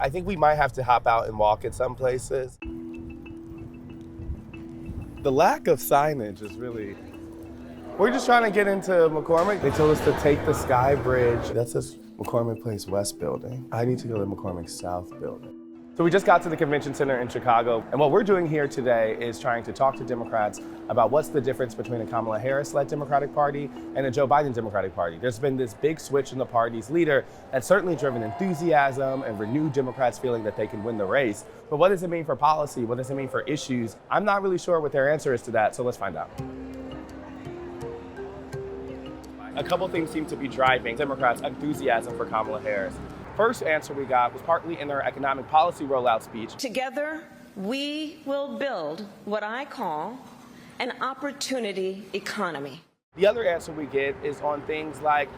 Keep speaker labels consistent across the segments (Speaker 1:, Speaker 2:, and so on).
Speaker 1: I think we might have to hop out and walk at some places. The lack of signage is really... We're just trying to get into McCormick. They told us to take the Sky Bridge. That's this McCormick Place West building. I need to go to the McCormick South building. So we just got to the convention center in Chicago, and what we're doing here today is trying to talk to Democrats about what's the difference between a Kamala Harris-led Democratic Party and a Joe Biden Democratic Party. There's been this big switch in the party's leader that's certainly driven enthusiasm and renewed Democrats feeling that they can win the race. But what does it mean for policy? What does it mean for issues? I'm not really sure what their answer is to that, so let's find out. A couple things seem to be driving Democrats' enthusiasm for Kamala Harris. First answer we got was partly in their economic policy rollout speech.
Speaker 2: Together, we will build what I call an opportunity economy.
Speaker 1: The other answer we get is on things like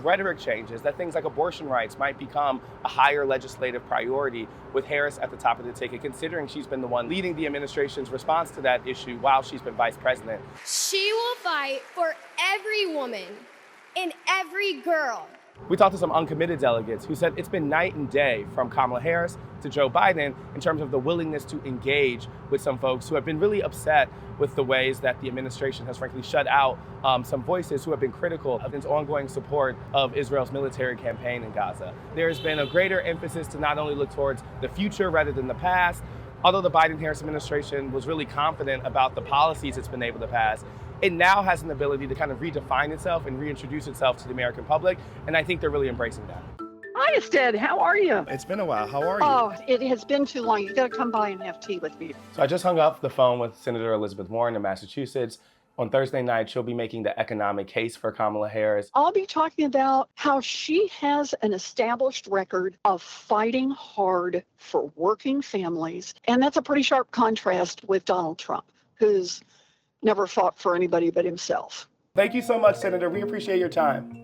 Speaker 1: rhetoric changes, that things like abortion rights might become a higher legislative priority with Harris at the top of the ticket, considering she's been the one leading the administration's response to that issue while she's been vice president.
Speaker 3: She will fight for every woman and every girl.
Speaker 1: We talked to some uncommitted delegates who said it's been night and day from Kamala Harris to Joe Biden in terms of the willingness to engage with some folks who have been really upset with the ways that the administration has frankly shut out some voices who have been critical of its ongoing support of Israel's military campaign in Gaza. There has been a greater emphasis to not only look towards the future rather than the past. Although the Biden-Harris administration was really confident about the policies it's been able to pass, it now has an ability to kind of redefine itself and reintroduce itself to the American public, and I think they're really embracing that.
Speaker 4: Hi, Astead. How are you?
Speaker 1: It's been a while. How are you?
Speaker 4: Oh, it has been too long. You got to come by and have tea with me.
Speaker 1: So I just hung up the phone with Senator Elizabeth Warren in Massachusetts. On Thursday night, she'll be making the economic case for Kamala Harris.
Speaker 4: I'll be talking about how she has an established record of fighting hard for working families. And that's a pretty sharp contrast with Donald Trump, who's never fought for anybody but himself.
Speaker 1: Thank you so much, Senator. We appreciate your time.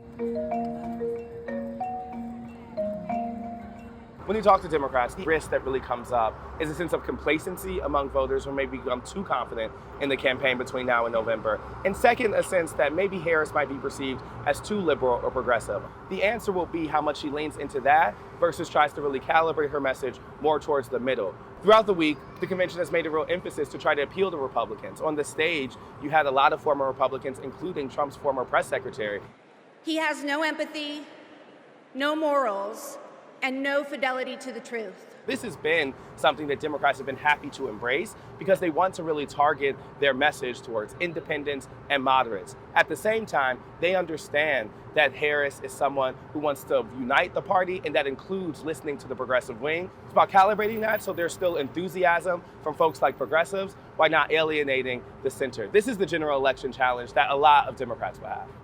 Speaker 1: When you talk to Democrats, the risk that really comes up is a sense of complacency among voters who may become too confident in the campaign between now and November. And second, a sense that maybe Harris might be perceived as too liberal or progressive. The answer will be how much she leans into that versus tries to really calibrate her message more towards the middle. Throughout the week, the convention has made a real emphasis to try to appeal to Republicans. On the stage, you had a lot of former Republicans, including Trump's former press secretary.
Speaker 5: He has no empathy, no morals, and no fidelity to the truth.
Speaker 1: This has been something that Democrats have been happy to embrace because they want to really target their message towards independents and moderates. At the same time, they understand that Harris is someone who wants to unite the party, and that includes listening to the progressive wing. It's about calibrating that so there's still enthusiasm from folks like progressives while not alienating the center. This is the general election challenge that a lot of Democrats will have.